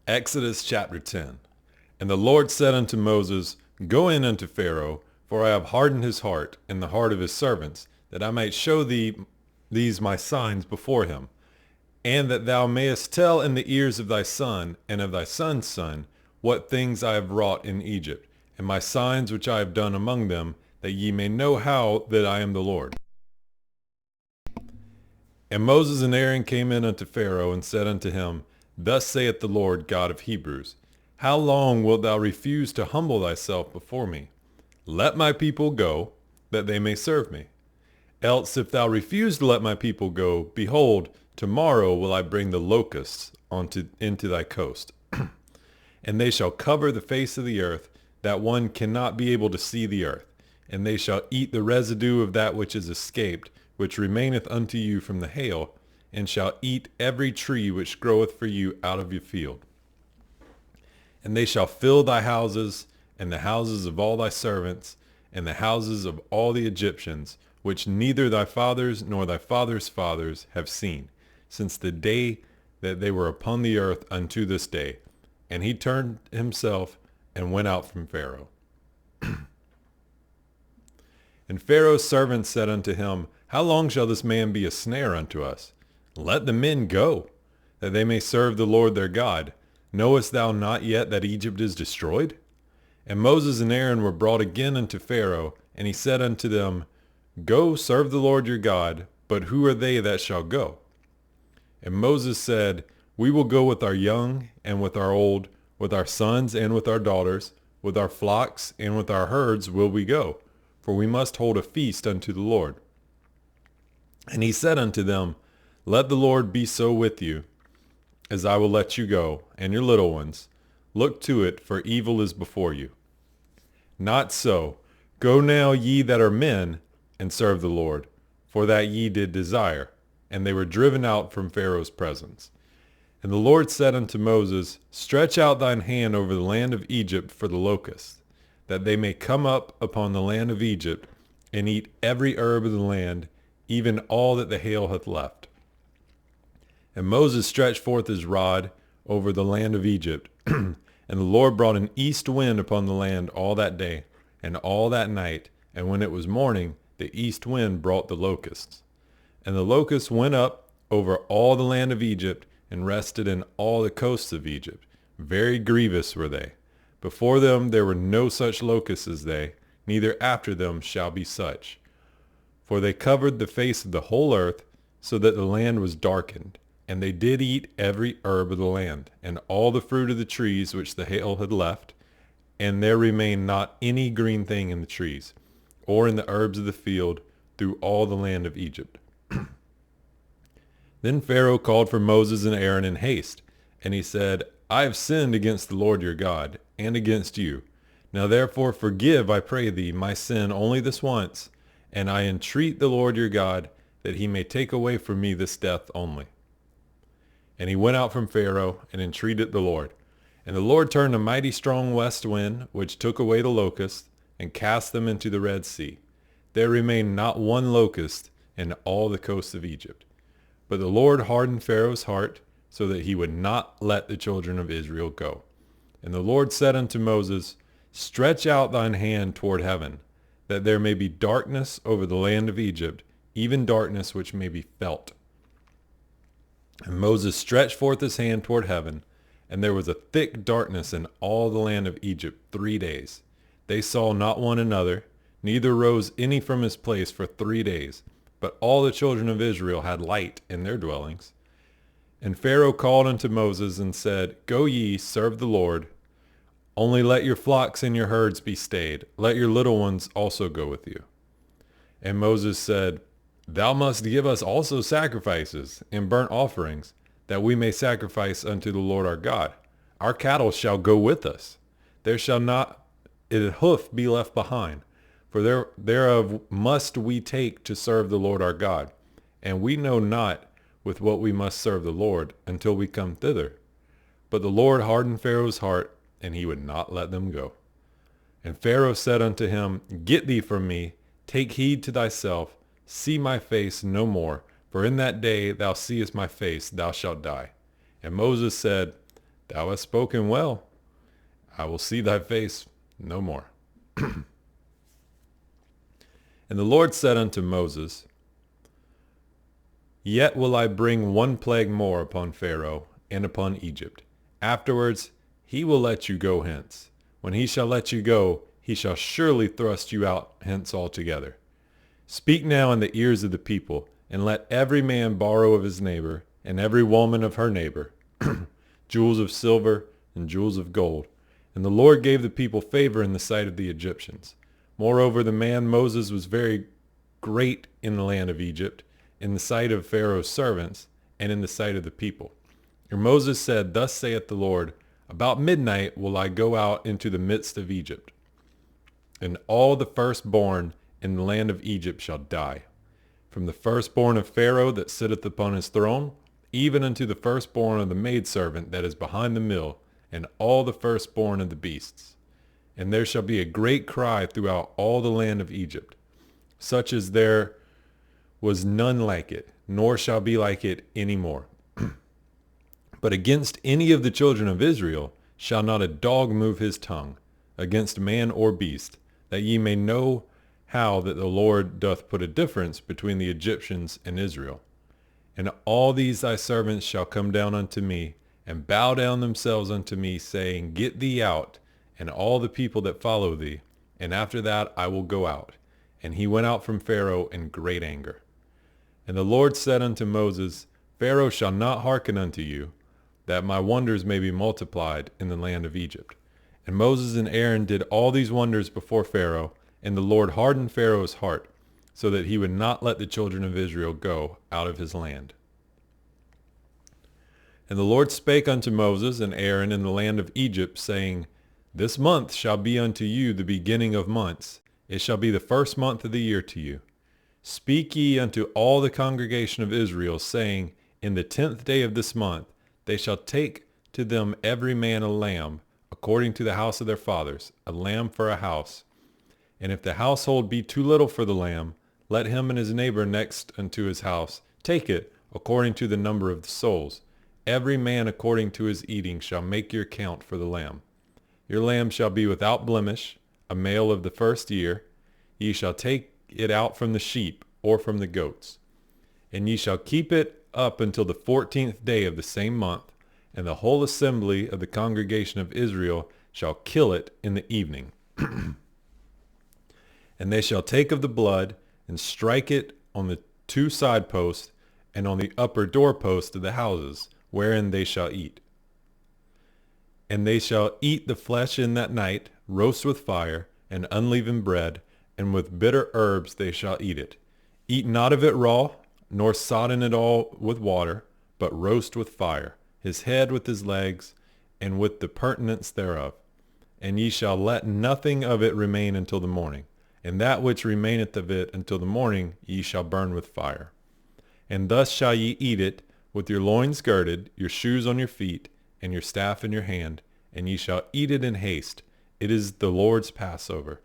Exodus chapter 10. And the Lord said unto Moses, Go in unto Pharaoh, for I have hardened his heart and the heart of his servants, that I might show thee these my signs before him, and that thou mayest tell in the ears of thy son and of thy son's son what things I have wrought in Egypt, and my signs which I have done among them, that ye may know how that I am the Lord. And Moses and Aaron came in unto Pharaoh, and said unto him, Thus saith the Lord God of Hebrews, How long wilt thou refuse to humble thyself before me? Let my people go, that they may serve me. Else if thou refuse to let my people go, behold, tomorrow will I bring the locusts into thy coast. And they shall cover the face of the earth, that one cannot be able to see the earth. And they shall eat the residue of that which is escaped, which remaineth unto you from the hail, and shall eat every tree which groweth for you out of your field. And they shall fill thy houses, and the houses of all thy servants, and the houses of all the Egyptians, which neither thy fathers nor thy fathers' fathers have seen, since the day that they were upon the earth unto this day. And he turned himself and went out from Pharaoh. And Pharaoh's servants said unto him, How long shall this man be a snare unto us? Let the men go, that they may serve the Lord their God. Knowest thou not yet that Egypt is destroyed? And Moses and Aaron were brought again unto Pharaoh, and he said unto them, Go, serve the Lord your God, but who are they that shall go? And Moses said, We will go with our young and with our old, with our sons and with our daughters, with our flocks and with our herds will we go, for we must hold a feast unto the Lord. And he said unto them, Let the Lord be so with you, as I will let you go, and your little ones. Look to it, for evil is before you. Not so. Go now, ye that are men, and serve the Lord, for that ye did desire. And they were driven out from Pharaoh's presence. And the Lord said unto Moses, Stretch out thine hand over the land of Egypt for the locusts, that they may come up upon the land of Egypt, and eat every herb of the land, even all that the hail hath left. And Moses stretched forth his rod over the land of Egypt, and the Lord brought an east wind upon the land all that day, and all that night, and when it was morning, the east wind brought the locusts. And the locusts went up over all the land of Egypt, and rested in all the coasts of Egypt. Very grievous were they. Before them there were no such locusts as they, neither after them shall be such. For they covered the face of the whole earth, so that the land was darkened. And they did eat every herb of the land, and all the fruit of the trees which the hail had left, and there remained not any green thing in the trees, or in the herbs of the field, through all the land of Egypt. Then Pharaoh called for Moses and Aaron in haste, and he said, I have sinned against the Lord your God, and against you. Now therefore forgive, I pray thee, my sin only this once, and I entreat the Lord your God, that he may take away from me this death only. And he went out from Pharaoh, and entreated the Lord. And the Lord turned a mighty strong west wind, which took away the locusts, and cast them into the Red Sea. There remained not one locust in all the coasts of Egypt. But the Lord hardened Pharaoh's heart, so that he would not let the children of Israel go. And the Lord said unto Moses, Stretch out thine hand toward heaven, that there may be darkness over the land of Egypt, even darkness which may be felt. And Moses stretched forth his hand toward heaven, and there was a thick darkness in all the land of Egypt 3 days. They saw not one another, neither rose any from his place for 3 days. But all the children of Israel had light in their dwellings. And Pharaoh called unto Moses and said, Go ye, serve the Lord. Only let your flocks and your herds be stayed. Let your little ones also go with you. And Moses said, Thou must give us also sacrifices and burnt offerings, that we may sacrifice unto the Lord our God. Our cattle shall go with us. There shall not a hoof be left behind. For thereof must we take to serve the Lord our God. And we know not with what we must serve the Lord until we come thither. But the Lord hardened Pharaoh's heart, and he would not let them go. And Pharaoh said unto him, Get thee from me, take heed to thyself, see my face no more, for in that day thou seest my face, thou shalt die. And Moses said, Thou hast spoken well. I will see thy face no more. And the Lord said unto Moses, Yet will I bring one plague more upon Pharaoh and upon Egypt. Afterwards he will let you go hence. When he shall let you go, he shall surely thrust you out hence altogether. Speak now in the ears of the people, and let every man borrow of his neighbor, and every woman of her neighbor, jewels of silver and jewels of gold. And the Lord gave the people favor in the sight of the Egyptians. Moreover, the man Moses was very great in the land of Egypt, in the sight of Pharaoh's servants, and in the sight of the people. And Moses said, Thus saith the Lord, About midnight will I go out into the midst of Egypt, and all the firstborn in the land of Egypt shall die, from the firstborn of Pharaoh that sitteth upon his throne, even unto the firstborn of the maidservant that is behind the mill, and all the firstborn of the beasts. And there shall be a great cry throughout all the land of Egypt, such as there was none like it, nor shall be like it any more. But against any of the children of Israel shall not a dog move his tongue, against man or beast, that ye may know how that the Lord doth put a difference between the Egyptians and Israel. And all these thy servants shall come down unto me, and bow down themselves unto me, saying, Get thee out, and all the people that follow thee, and after that I will go out. And he went out from Pharaoh in great anger. And the Lord said unto Moses, Pharaoh shall not hearken unto you, that my wonders may be multiplied in the land of Egypt. And Moses and Aaron did all these wonders before Pharaoh, and the Lord hardened Pharaoh's heart, so that he would not let the children of Israel go out of his land. And the Lord spake unto Moses and Aaron in the land of Egypt, saying, This month shall be unto you the beginning of months. It shall be the first month of the year to you. Speak ye unto all the congregation of Israel, saying, In the 10th day of this month they shall take to them every man a lamb, according to the house of their fathers, a lamb for a house. And if the household be too little for the lamb, let him and his neighbor next unto his house take it according to the number of the souls. Every man according to his eating shall make your count for the lamb. Your lamb shall be without blemish, a male of the first year. Ye shall take it out from the sheep or from the goats. And ye shall keep it up until the 14th day of the same month, and the whole assembly of the congregation of Israel shall kill it in the evening. And they shall take of the blood, and strike it on the 2 side posts, and on the upper doorposts of the houses, wherein they shall eat. And they shall eat the flesh in that night, roast with fire, and unleavened bread, and with bitter herbs they shall eat it. Eat not of it raw, nor sodden it all with water, but roast with fire, his head with his legs, and with the purtenance thereof. And ye shall let nothing of it remain until the morning. And that which remaineth of it until the morning ye shall burn with fire. And thus shall ye eat it, with your loins girded, your shoes on your feet, and your staff in your hand, and ye shall eat it in haste. It is the Lord's Passover.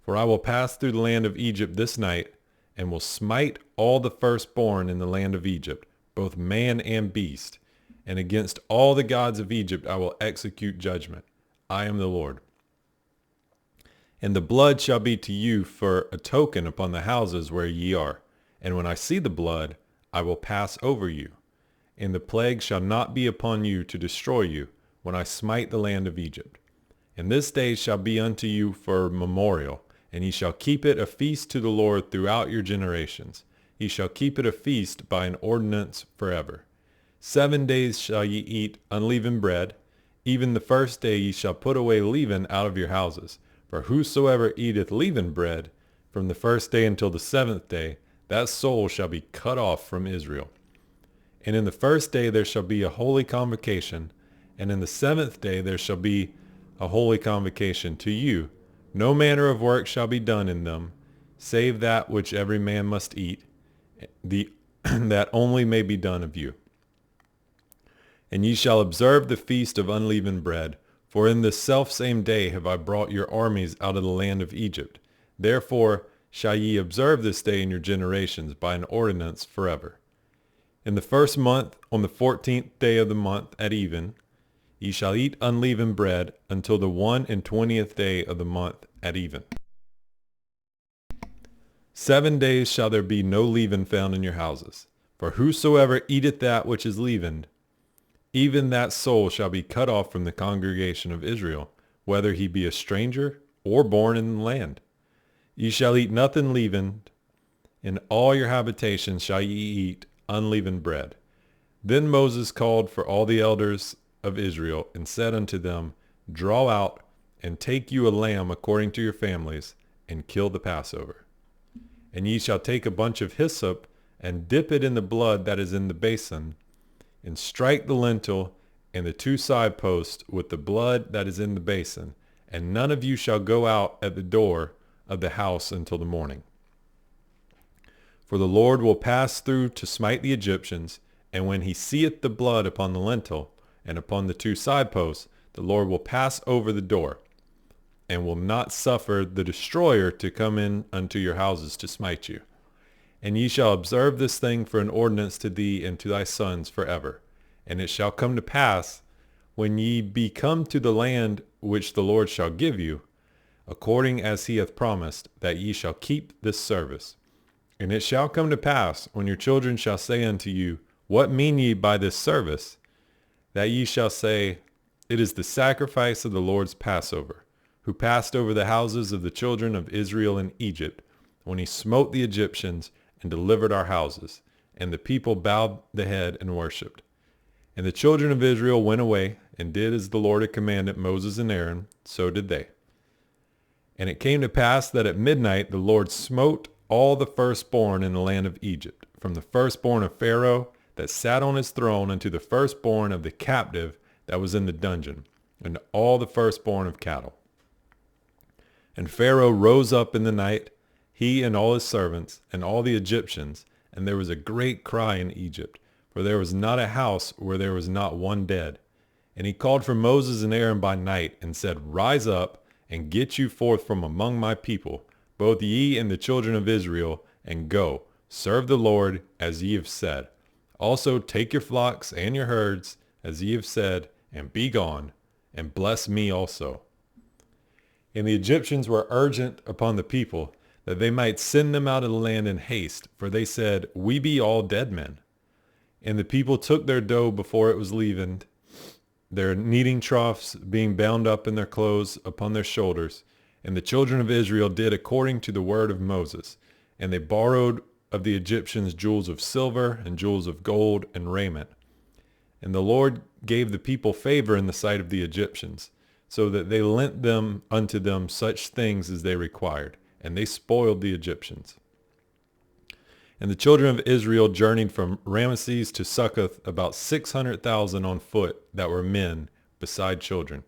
For I will pass through the land of Egypt this night, and will smite all the firstborn in the land of Egypt, both man and beast. And against all the gods of Egypt I will execute judgment. I am the Lord. And the blood shall be to you for a token upon the houses where ye are. And when I see the blood, I will pass over you. And the plague shall not be upon you to destroy you, when I smite the land of Egypt. And this day shall be unto you for a memorial, and ye shall keep it a feast to the Lord throughout your generations. Ye shall keep it a feast by an ordinance forever. 7 days shall ye eat unleavened bread. Even the first day ye shall put away leaven out of your houses. For whosoever eateth leavened bread from the first day until the 7th day, that soul shall be cut off from Israel. And in the first day there shall be a holy convocation, and in the 7th day there shall be a holy convocation to you. No manner of work shall be done in them, save that which every man must eat, that only may be done of you. And ye shall observe the feast of unleavened bread, for in this selfsame day have I brought your armies out of the land of Egypt. Therefore shall ye observe this day in your generations by an ordinance forever. In the first month, on the 14th day of the month at even, Ye shall eat unleavened bread until the 21st day of the month at even. 7 days shall there be no leaven found in your houses. For whosoever eateth that which is leavened, even that soul shall be cut off from the congregation of Israel, whether he be a stranger or born in the land. Ye shall eat nothing leavened. In all your habitations shall ye eat unleavened bread. Then Moses called for all the elders of Israel, and said unto them, Draw out, and take you a lamb according to your families, and kill the Passover. And ye shall take a bunch of hyssop, and dip it in the blood that is in the basin, and strike the lintel and the 2 side posts with the blood that is in the basin, and none of you shall go out at the door of the house until the morning. For the Lord will pass through to smite the Egyptians, and when he seeth the blood upon the lintel and upon the 2 side posts, the Lord will pass over the door, and will not suffer the destroyer to come in unto your houses to smite you. And ye shall observe this thing for an ordinance to thee and to thy sons forever. And it shall come to pass, when ye be come to the land which the Lord shall give you, according as he hath promised, that ye shall keep this service. And it shall come to pass, when your children shall say unto you, What mean ye by this service? That ye shall say, It is the sacrifice of the Lord's Passover, who passed over the houses of the children of Israel in Egypt, when he smote the Egyptians and delivered our houses. And the people bowed the head and worshipped. And the children of Israel went away, and did as the Lord had commanded Moses and Aaron, so did they. And it came to pass that at midnight the Lord smote all the firstborn in the land of Egypt, from the firstborn of Pharaoh that sat on his throne unto the firstborn of the captive that was in the dungeon, and all the firstborn of cattle. And Pharaoh rose up in the night, he and all his servants, and all the Egyptians, and there was a great cry in Egypt, for there was not a house where there was not one dead. And he called for Moses and Aaron by night, and said, Rise up, and get you forth from among my people, both ye and the children of Israel, and go, serve the Lord, as ye have said. Also take your flocks and your herds, as ye have said, and be gone, and bless me also. And the Egyptians were urgent upon the people, that they might send them out of the land in haste, for they said, We be all dead men. And the people took their dough before it was leavened, their kneading troughs being bound up in their clothes upon their shoulders. And the children of Israel did according to the word of Moses. And they borrowed of the Egyptians jewels of silver and jewels of gold and raiment. And the Lord gave the people favor in the sight of the Egyptians, so that they lent them unto them such things as they required, and they spoiled the Egyptians. And the children of Israel journeyed from Ramesses to Succoth, about 600,000 on foot that were men, beside children.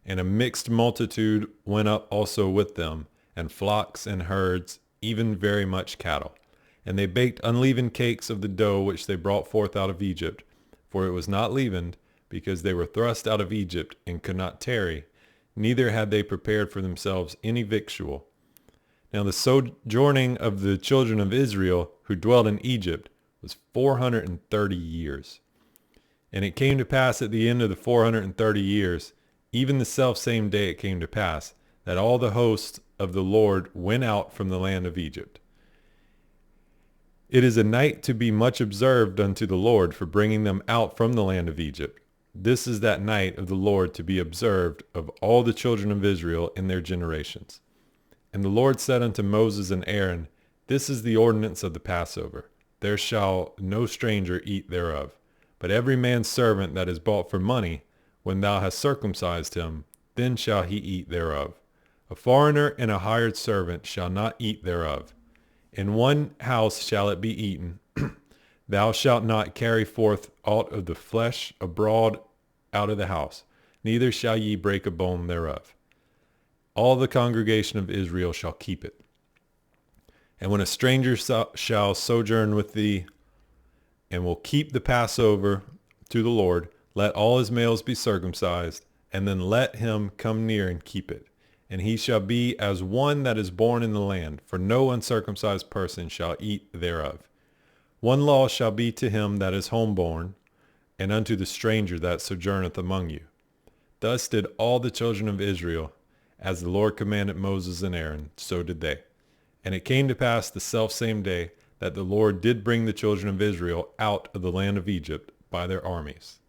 And a mixed multitude went up also with them, and flocks and herds, even very much cattle. And they baked unleavened cakes of the dough which they brought forth out of Egypt, for it was not leavened, because they were thrust out of Egypt, and could not tarry, neither had they prepared for themselves any victual. Now the sojourning of the children of Israel who dwelt in Egypt was 430 years. And it came to pass at the end of the 430 years, even the selfsame day it came to pass, that all the hosts of the Lord went out from the land of Egypt. It is a night to be much observed unto the Lord for bringing them out from the land of Egypt. This is that night of the Lord to be observed of all the children of Israel in their generations. And the Lord said unto Moses and Aaron, This is the ordinance of the Passover. There shall no stranger eat thereof. But every man's servant that is bought for money, when thou hast circumcised him, then shall he eat thereof. A foreigner and a hired servant shall not eat thereof. In one house shall it be eaten. Thou shalt not carry forth aught of the flesh abroad out of the house, neither shall ye break a bone thereof. All the congregation of Israel shall keep it. And when a stranger shall sojourn with thee, and will keep the Passover to the Lord, let all his males be circumcised, and then let him come near and keep it. And he shall be as one that is born in the land, for no uncircumcised person shall eat thereof. One law shall be to him that is homeborn, and unto the stranger that sojourneth among you. Thus did all the children of Israel, as the Lord commanded Moses and Aaron, so did they. And it came to pass the selfsame day that the Lord did bring the children of Israel out of the land of Egypt by their armies.